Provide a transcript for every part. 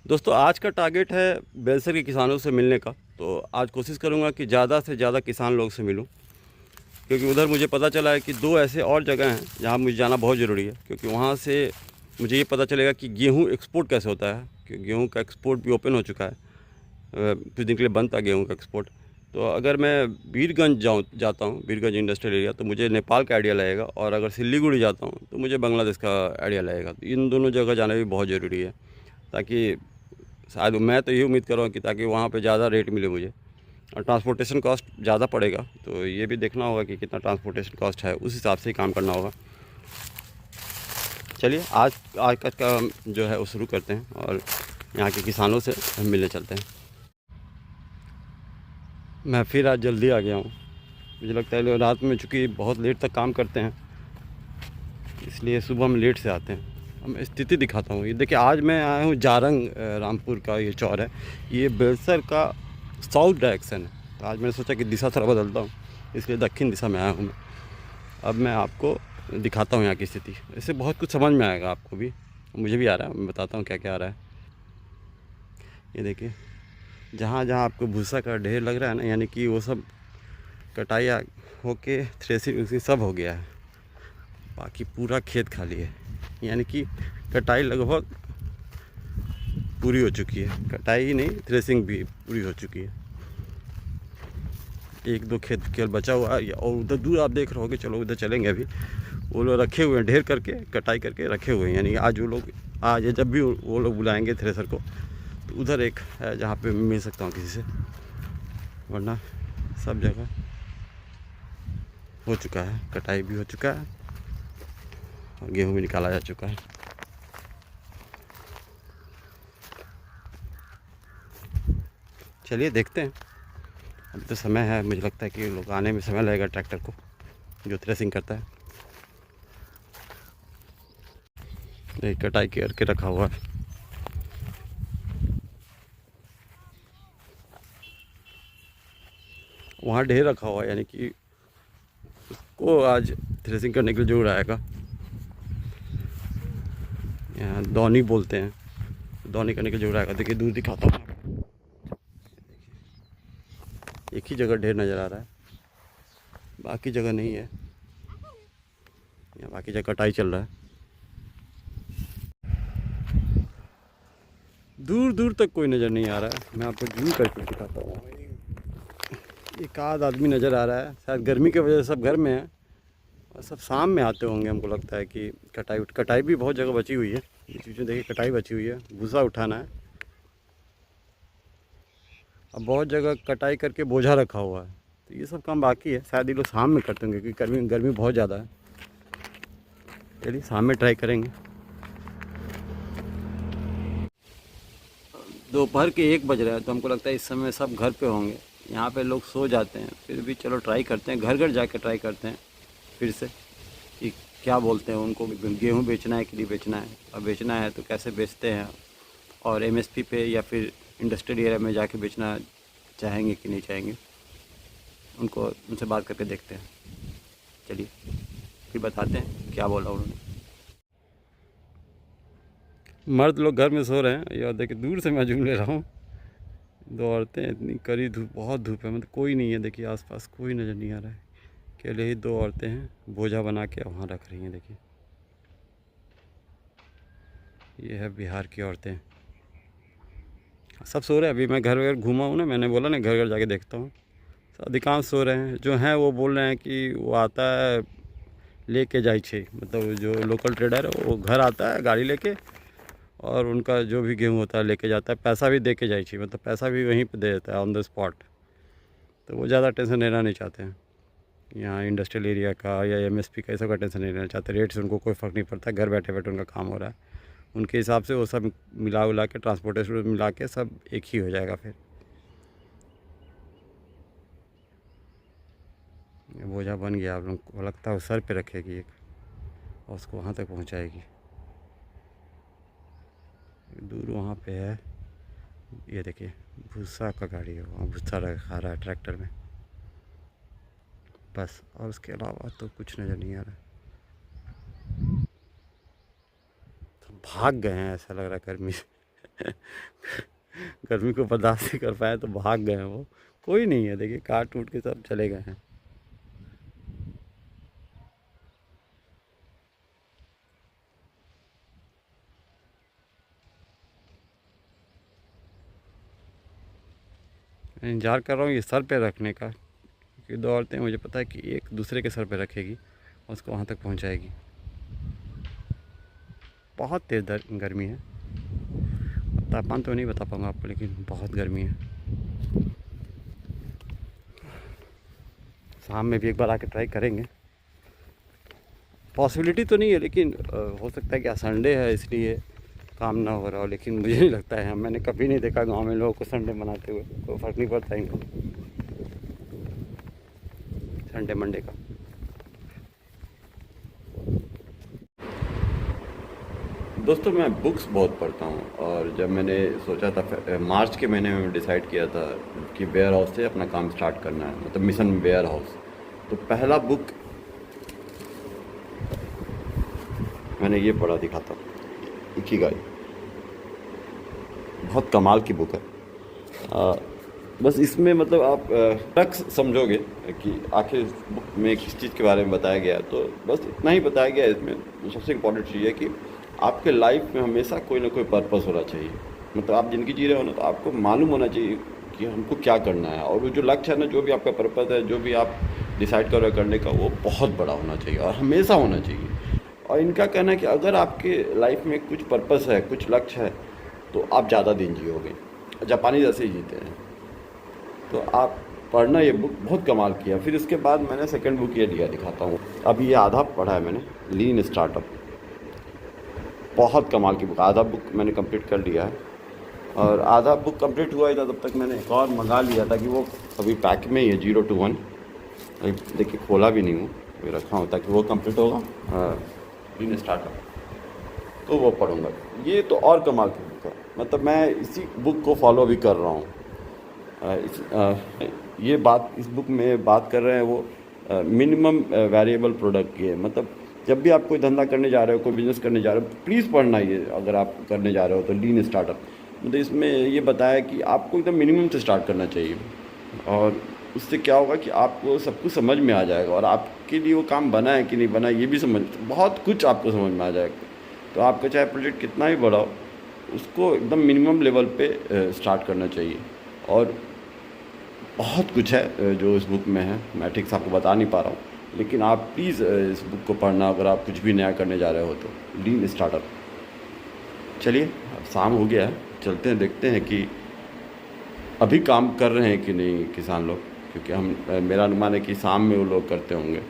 दोस्तों आज का टारगेट है बेलसर के किसानों से मिलने का। तो आज कोशिश करूंगा कि ज़्यादा से ज़्यादा किसान लोग से मिलूं, क्योंकि उधर मुझे पता चला है कि दो ऐसे और जगह हैं जहां मुझे जाना बहुत ज़रूरी है, क्योंकि वहां से मुझे ये पता चलेगा कि गेहूं एक्सपोर्ट कैसे होता है। कि गेहूं का एक्सपोर्ट भी ओपन हो चुका है, कुछ दिन के लिए बंद था गेहूँ का एक्सपोर्ट। तो अगर मैं वीरगंज जाता हूँ, वीरगंज इंडस्ट्रियल एरिया, तो मुझे नेपाल का आइडिया लगेगा, और अगर सिलीगुड़ी जाता हूँ तो मुझे बांग्लादेश का आइडिया लगेगा। तो इन दोनों जगह जाना भी बहुत ज़रूरी है, ताकि शायद मैं तो ये उम्मीद कर रहा हूँ कि ताकि वहाँ पे ज़्यादा रेट मिले मुझे, और ट्रांसपोर्टेशन कॉस्ट ज़्यादा पड़ेगा। तो ये भी देखना होगा कि कितना ट्रांसपोर्टेशन कॉस्ट है, उस हिसाब से ही काम करना होगा। चलिए आज आज का जो है वो शुरू करते हैं, और यहाँ के किसानों से हम मिलने चलते हैं। मैं फिर आज जल्दी आ गया हूँ। मुझे लगता है लोग रात में चूँकि बहुत लेट तक काम करते हैं, इसलिए सुबह में लेट से आते हैं। अब मैं स्थिति दिखाता हूँ। ये देखिए, आज मैं आया हूँ जारंग, रामपुर का ये चौर है। ये बेलसर का साउथ डायरेक्शन है। तो आज मैंने सोचा कि दिशा थोड़ा बदलता हूँ, इसलिए दक्षिण दिशा में आया हूँ मैं। अब मैं आपको दिखाता हूँ यहाँ की स्थिति। इससे बहुत कुछ समझ में आएगा आपको भी, मुझे भी आ रहा है। मैं बताता हूँ क्या क्या आ रहा है। ये देखिए, जहाँ जहाँ आपको भूसा का ढेर लग रहा है ना, यानी कि वो सब कटाई होके थ्रेसिंग उसी सब हो गया है। बाकी पूरा खेत खाली है, यानी कि कटाई लगभग पूरी हो चुकी है। कटाई ही नहीं, थ्रेसिंग भी पूरी हो चुकी है। एक दो खेत केवल बचा हुआ है, और उधर दूर आप देख रहे होगे। चलो उधर चलेंगे अभी। वो लोग रखे हुए हैं, ढेर करके कटाई करके रखे हुए हैं। यानी आज वो लोग, आज जब भी वो लोग बुलाएंगे थ्रेसर को, तो उधर एक है जहाँ पे मिल सकता हूँ किसी से, वरना सब जगह हो चुका है। कटाई भी हो चुका है और गेहूँ भी निकाला जा चुका है। चलिए देखते हैं। अभी तो समय है, मुझे लगता है कि लोग आने में समय लगेगा ट्रैक्टर को, जो थ्रेसिंग करता है। एक कटाई करके रखा हुआ है। वहाँ ढेर रखा हुआ है, यानी कि उसको आज थ्रेसिंग करने के लिए जरूर आएगा। यहाँ दौनी बोलते हैं, दौनी करने के लिए जरूर आएगा। देखिए दूर दिखाता हूँ, एक ही जगह ढेर नज़र आ रहा है, बाकी जगह नहीं है। यहाँ बाकी जगह कटाई चल रहा है। दूर दूर तक कोई नज़र नहीं आ रहा है। मैं आपको जूम करके दिखाता हूँ। एक आध आदमी नज़र आ रहा है, शायद गर्मी की वजह से सब घर में है, और सब शाम में आते होंगे। हमको लगता है कि कटाई भी बहुत जगह बची हुई है। ये चीज़ें देखिए, कटाई बची हुई है, भूसा उठाना है। अब बहुत जगह कटाई करके बोझा रखा हुआ है। तो ये सब काम बाकी है, शायद ये लोग शाम में करते होंगे, क्योंकि गर्मी गर्मी बहुत ज़्यादा है। चलिए शाम में ट्राई करेंगे। दोपहर के 1 बज रहा है, तो हमको लगता है इस समय सब घर पे होंगे। यहाँ पे लोग सो जाते हैं, फिर भी चलो ट्राई करते हैं, घर घर जाके ट्राई करते हैं फिर से कि क्या बोलते हैं उनको, गेहूँ बेचना है कि नहीं बेचना है, और बेचना है तो कैसे बेचते हैं, और एमएसपी पे या फिर इंडस्ट्रियल एरिया में जाके बेचना चाहेंगे कि नहीं चाहेंगे। उनको उनसे बात करके देखते हैं। चलिए फिर बताते हैं क्या बोला उन्होंने। मर्द लोग घर में सो रहे हैं, ये देखिए दूर से मैं जूम ले रहा हूँ। दो औरतें, इतनी कड़ी धूप, बहुत धूप है, मतलब कोई नहीं है। देखिए आसपास कोई नज़र नहीं आ रहा है, अकेले ही दो औरतें हैं, बोझा बना के वहाँ रख रही हैं। देखिए ये है बिहार की औरतें। सब सो रहे हैं। अभी मैं घर घर घूमा हूँ ना, मैंने बोला ना घर घर जाके देखता हूँ। अधिकांश सो रहे हैं। जो हैं वो बोल रहे हैं कि वो आता है लेके जाए छे, मतलब जो लोकल ट्रेडर है वो घर आता है गाड़ी लेके, और उनका जो भी गेहूँ होता है लेके जाता है। पैसा भी दे के जाए छे, मतलब पैसा भी वहीं पे दे देता है ऑन द स्पॉट। तो वो ज़्यादा टेंशन लेना नहीं चाहते हैं यहाँ इंडस्ट्रियल एरिया का या एमएसपी का, ऐसा का टेंशन नहीं लेना चाहते। रेट से उनको कोई फ़र्क नहीं पड़ता, घर बैठे बैठे उनका काम हो रहा है। उनके हिसाब से वो सब मिला उला के, ट्रांसपोर्टेशन मिला के सब एक ही हो जाएगा। फिर बोझा बन गया, आप लोग को लगता है वो सर पे रखेगी एक, और उसको वहाँ तक पहुँचाएगी। दूर वहाँ पे है, ये देखिए भूसा का गाड़ी है, वहाँ भूसा खा रहा है ट्रैक्टर में, बस। और उसके अलावा तो कुछ नज़र नहीं आ रहा। तो भाग गए हैं ऐसा लग रहा है गर्मी से। गर्मी को बर्दाश्त नहीं कर पाए तो भाग गए हैं वो। कोई नहीं है, देखिए काट उट के सब चले गए हैं। मैं इंतज़ार कर रहा हूँ ये सर पे रखने का, क्योंकि दो औरतें मुझे पता है कि एक दूसरे के सर पे रखेगी और उसको वहाँ तक पहुँचाएगी। बहुत तेज़ गर्मी है। तापमान तो नहीं बता पाऊँगा आपको, लेकिन बहुत गर्मी है। शाम में भी एक बार आके ट्राई करेंगे। पॉसिबिलिटी तो नहीं है, लेकिन हो सकता है कि आज संडे है इसलिए काम ना हो रहा हो, लेकिन मुझे नहीं लगता है। मैंने कभी नहीं देखा गांव में लोगों को संडे मनाते हुए, कोई फ़र्क नहीं पड़ता इनको संडे मंडे का। दोस्तों मैं बुक्स बहुत पढ़ता हूँ, और जब मैंने सोचा था मार्च के महीने में डिसाइड किया था कि वेयर हाउस से अपना काम स्टार्ट करना है, मतलब मिशन वेयर हाउस। तो पहला बुक मैंने ये पढ़ा, दिखाता हूँ, इकिगाई। बहुत कमाल की बुक है। बस इसमें मतलब आप टक्स समझोगे कि आखिर इस बुक में किस चीज़ के बारे में बताया गया है। तो बस इतना ही बताया गया है इसमें। सबसे इम्पोर्टेंट चीज़ है कि आपके लाइफ में हमेशा कोई ना कोई पर्पस होना चाहिए। मतलब आप ज़िंदगी जी रहे हो ना, तो आपको मालूम होना चाहिए कि हमको क्या करना है, और वो जो लक्ष्य है ना, जो भी आपका पर्पस है, जो भी आप डिसाइड कर रहे हो करने का, वो बहुत बड़ा होना चाहिए और हमेशा होना चाहिए। और इनका कहना है कि अगर आपके लाइफ में कुछ पर्पस है, कुछ लक्ष्य है, तो आप ज़्यादा दिन जियोगे। जापानी जैसे ही जीते हैं। तो आप पढ़ना ये बुक बहुत कमाल किया। फिर इसके बाद मैंने सेकंड बुक ये लिया, दिखाता हूँ। अभी ये आधा पढ़ा है मैंने, लीन स्टार्टअप। बहुत कमाल की बुक। आधा बुक मैंने कंप्लीट कर लिया है, और आधा बुक कंप्लीट हुआ ही था तब तक मैंने एक और मंगा लिया था, कि वो अभी पैक में ही है, 0 to 1। देखिए खोला भी नहीं हूँ, अभी रखा हूँ ताकि वो कंप्लीट होगा। लीन स्टार्टअप तो वो पढ़ूँगा। ये तो और कमाल की बुक है, मतलब मैं इसी बुक को फॉलो भी कर रहा हूँ। इस बुक में बात कर रहे हैं वो मिनिमम वेरिएबल प्रोडक्ट की है। मतलब जब भी आप कोई धंधा करने जा रहे हो, कोई बिज़नेस करने जा रहे हो, प्लीज़ पढ़ना ये। अगर आप करने जा रहे हो तो लीन स्टार्टअप, मतलब इसमें ये बताया कि आपको एकदम मिनिमम से स्टार्ट करना चाहिए, और उससे क्या होगा कि आपको सब कुछ समझ में आ जाएगा, और आपके लिए वो काम बना है कि नहीं बना है ये भी बहुत कुछ आपको समझ में आ जाएगा। तो आपका चाहे प्रोजेक्ट कितना ही बड़ा हो, उसको एकदम मिनिमम लेवल पे स्टार्ट करना चाहिए। और बहुत कुछ है जो इस बुक में है, मैं ठीक से आपको बता नहीं पा रहा हूँ, लेकिन आप प्लीज़ इस बुक को पढ़ना अगर आप कुछ भी नया करने जा रहे हो तो। लीन स्टार्टअप। चलिए अब शाम हो गया है, चलते हैं, देखते हैं कि अभी काम कर रहे हैं कि नहीं किसान लोग, क्योंकि मेरा अनुमान है कि शाम में वो लोग करते होंगे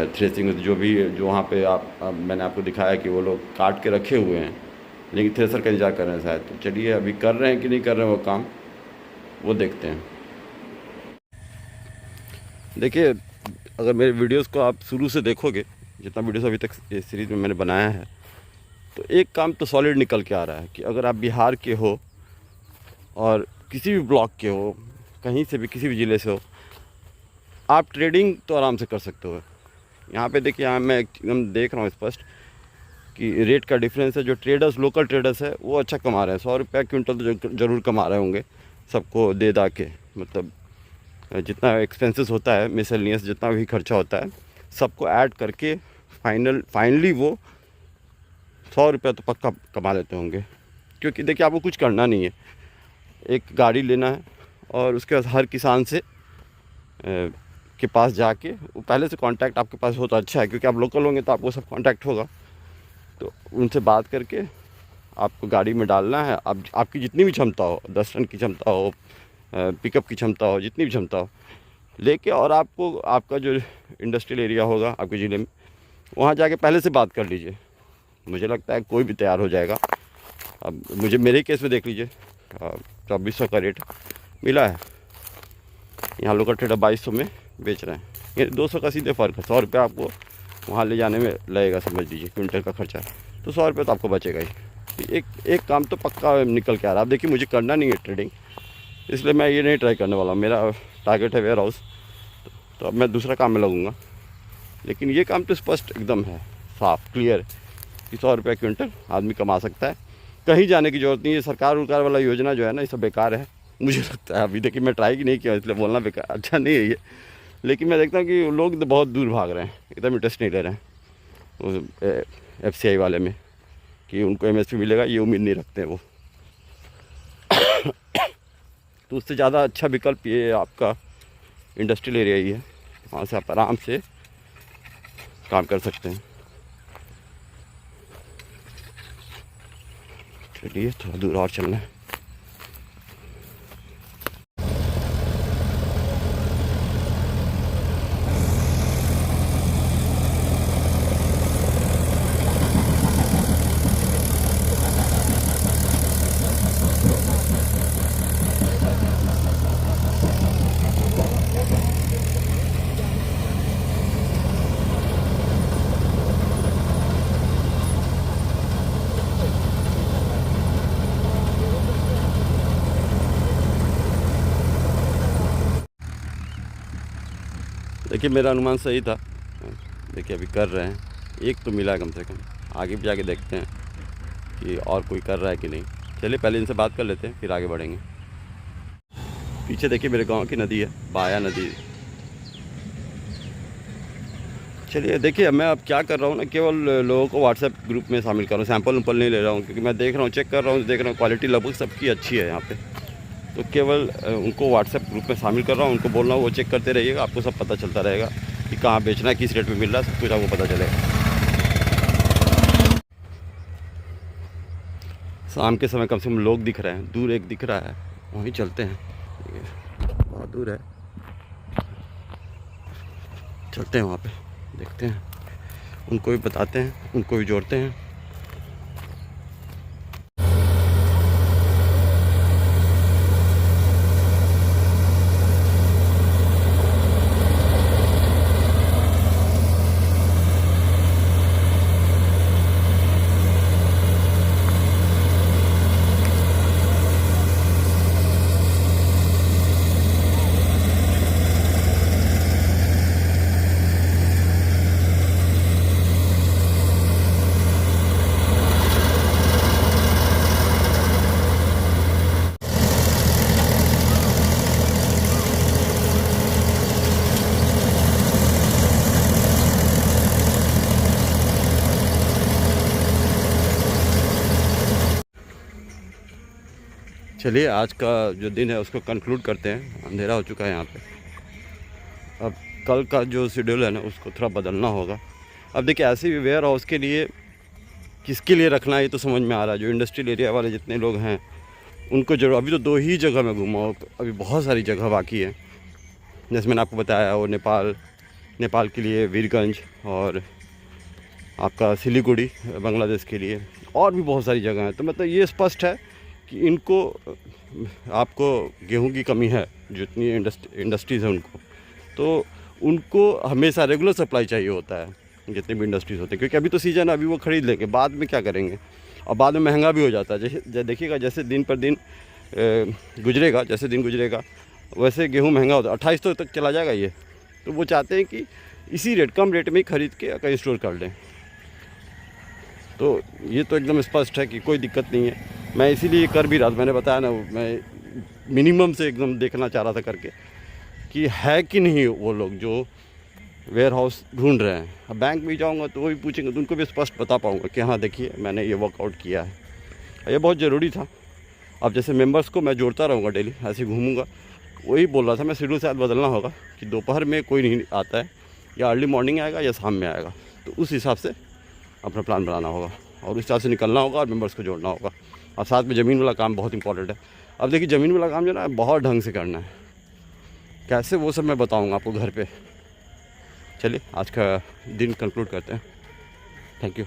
थ्रेसिंग। जो वहाँ पे मैंने आपको दिखाया कि वो लोग काट के रखे हुए हैं, लेकिन थ्रेसर का इंतजार कर रहे हैं शायद। तो चलिए अभी कर रहे हैं कि नहीं कर रहे हैं वो काम, वो देखते हैं। देखिए अगर मेरे वीडियोस को आप शुरू से देखोगे, जितना वीडियोस अभी तक इस सीरीज़ में मैंने बनाया है, तो एक काम तो सॉलिड निकल के आ रहा है कि अगर आप बिहार के हो और किसी भी ब्लॉक के हो, कहीं से भी किसी भी ज़िले से हो, आप ट्रेडिंग तो आराम से कर सकते हो। यहाँ पे देखिए, यहाँ मैं एकदम देख रहा हूँ स्पष्ट कि रेट का डिफरेंस है। जो ट्रेडर्स, लोकल ट्रेडर्स है, वो अच्छा कमा रहे हैं। 100 रुपये क्विंटल तो ज़रूर कमा रहे होंगे, सबको दे दा के। मतलब जितना एक्सपेंसेस होता है, मिसलेनियस जितना भी खर्चा होता है, सबको ऐड करके फाइनली वो 100 रुपये तो पक्का कमा लेते होंगे। क्योंकि देखिए आपको कुछ करना नहीं है, एक गाड़ी लेना है और उसके बाद हर किसान से के पास जाके, वो पहले से कांटेक्ट आपके पास हो तो अच्छा है, क्योंकि आप लोकल होंगे तो आपको सब कांटेक्ट होगा। तो उनसे बात करके आपको गाड़ी में डालना है। अब आपकी जितनी भी क्षमता हो, 10 टन की क्षमता हो, पिकअप की क्षमता हो, जितनी भी क्षमता हो, लेके, और आपको आपका जो इंडस्ट्रियल एरिया होगा आपके ज़िले में, वहाँ जाके पहले से बात कर लीजिए। मुझे लगता है कोई भी तैयार हो जाएगा। अब मेरे केस में देख लीजिए, 2400 का रेट मिला है। यहाँ लोकल ट्रेडर 2200 में बेच रहे हैं। ये 200 का सीधे फ़र्क है। 100 रुपये आपको वहाँ ले जाने में लगेगा, समझ लीजिए क्विंटल का खर्चा, तो 100 रुपये तो आपको बचेगा ही। एक काम तो पक्का निकल के आ रहा है। अब देखिए मुझे करना नहीं है ट्रेडिंग, इसलिए मैं ये नहीं ट्राई करने वाला हूँ। मेरा टारगेट है वेयर हाउस, तो अब मैं दूसरा काम में लगूँगा। लेकिन ये काम तो स्पष्ट एकदम है, साफ क्लियर, कि 100 रुपये क्विंटल आदमी कमा सकता है। कहीं जाने की ज़रूरत नहीं है। सरकार उरकार वाला योजना जो है ना, ये सब बेकार है मुझे लगता है। अभी देखिए मैं ट्राई नहीं किया, इसलिए बोलना बेकार अच्छा नहीं है ये, लेकिन मैं देखता हूँ कि लोग तो बहुत दूर भाग रहे हैं, एकदम इंटरेस्ट नहीं ले रहे हैं FCI वाले में कि उनको MSP मिलेगा, ये उम्मीद नहीं रखते हैं वो। तो उससे ज़्यादा अच्छा विकल्प ये आपका इंडस्ट्रियल एरिया ही है, वहाँ से आप आराम से काम कर सकते हैं। चलिए थोड़ा दूर और चलना है। देखिए मेरा अनुमान सही था। देखिए अभी कर रहे हैं, एक तो मिला कम से कम, आगे भी जाके देखते हैं कि और कोई कर रहा है कि नहीं। चलिए पहले इनसे बात कर लेते हैं, फिर आगे बढ़ेंगे। पीछे देखिए मेरे गांव की नदी है, बाया नदी। चलिए देखिए मैं अब क्या कर रहा हूँ ना, केवल लोगों को व्हाट्सएप ग्रुप में शामिल कर रहा हूँ, सैंपल वैम्पल नहीं ले रहा हूँ, क्योंकि मैं देख रहा हूँ, चेक कर रहा हूँ, देख रहा हूँ क्वालिटी लगभग सबकी अच्छी है यहाँ पे। तो केवल उनको व्हाट्सएप ग्रुप में शामिल कर रहा हूँ, उनको बोल रहा हूँ वो चेक करते रहिएगा, आपको सब पता चलता रहेगा कि कहाँ बेचना है, किस रेट में मिल रहा है, सब कुछ आपको पता चलेगा। शाम के समय कम से कम लोग दिख रहे हैं, दूर एक दिख रहा है, वहीं चलते हैं, बहुत दूर है, चलते हैं वहाँ पे, देखते हैं, उनको भी बताते हैं, उनको भी जोड़ते हैं। चलिए आज का जो दिन है उसको कंक्लूड करते हैं, अंधेरा हो चुका है यहाँ पे। अब कल का जो शेड्यूल है ना उसको थोड़ा बदलना होगा। अब देखिए ऐसे भी वेयर हाउस के लिए किसके लिए रखना है ये तो समझ में आ रहा है, जो इंडस्ट्रियल एरिया वाले जितने लोग हैं उनको जरूर। अभी तो 2 ही जगह मैं घूमा हूँ, अभी बहुत सारी जगह बाकी है। जैसे मैंने आपको बताया वो नेपाल के लिए वीरगंज, और आपका सिलीगुड़ी बांग्लादेश के लिए, और भी बहुत सारी जगह हैं। तो मतलब ये स्पष्ट है कि इनको आपको गेहूं की कमी है, जितनी इंडस्ट्रीज़ हैं उनको, तो उनको हमेशा रेगुलर सप्लाई चाहिए होता है जितने भी इंडस्ट्रीज़ होते हैं, क्योंकि अभी तो सीजन है, अभी वो ख़रीद लेंगे, बाद में क्या करेंगे, और बाद में महंगा भी हो जाता है। जैसे देखिएगा जैसे दिन पर दिन गुजरेगा, जैसे दिन गुजरेगा वैसे गेहूँ महंगा होता है। 2800 तक चला जाएगा ये, तो वो चाहते हैं कि इसी रेट, कम रेट में ही ख़रीद के कहीं स्टोर कर लें। तो ये तो एकदम स्पष्ट है कि कोई दिक्कत नहीं है। मैं इसीलिए कर भी रहा था, मैंने बताया ना, मैं मिनिमम से एकदम देखना चाह रहा था करके कि है कि नहीं वो लोग जो वेयर हाउस ढूंढ रहे हैं। अब बैंक भी जाऊंगा तो वो भी पूछेंगे, तो उनको भी स्पष्ट बता पाऊंगा कि हाँ देखिए मैंने ये वर्कआउट किया है, ये बहुत ज़रूरी था। अब जैसे मेंबर्स को मैं जोड़ता रहूँगा डेली, ऐसे घूमूंगा, वही बोल रहा था मैं, शेड्यूल शायद बदलना होगा कि दोपहर में कोई नहीं आता है, या अर्ली मॉर्निंग आएगा या शाम में आएगा, तो उस हिसाब से अपना प्लान बनाना होगा और उस हिसाब से निकलना होगा और मेंबर्स को जोड़ना होगा। और साथ में ज़मीन वाला काम बहुत इंपॉर्टेंट है। अब देखिए ज़मीन वाला काम जो ना बहुत ढंग से करना है, कैसे वो सब मैं बताऊंगा आपको घर पे। चलिए आज का दिन कंक्लूड करते हैं। Thank you.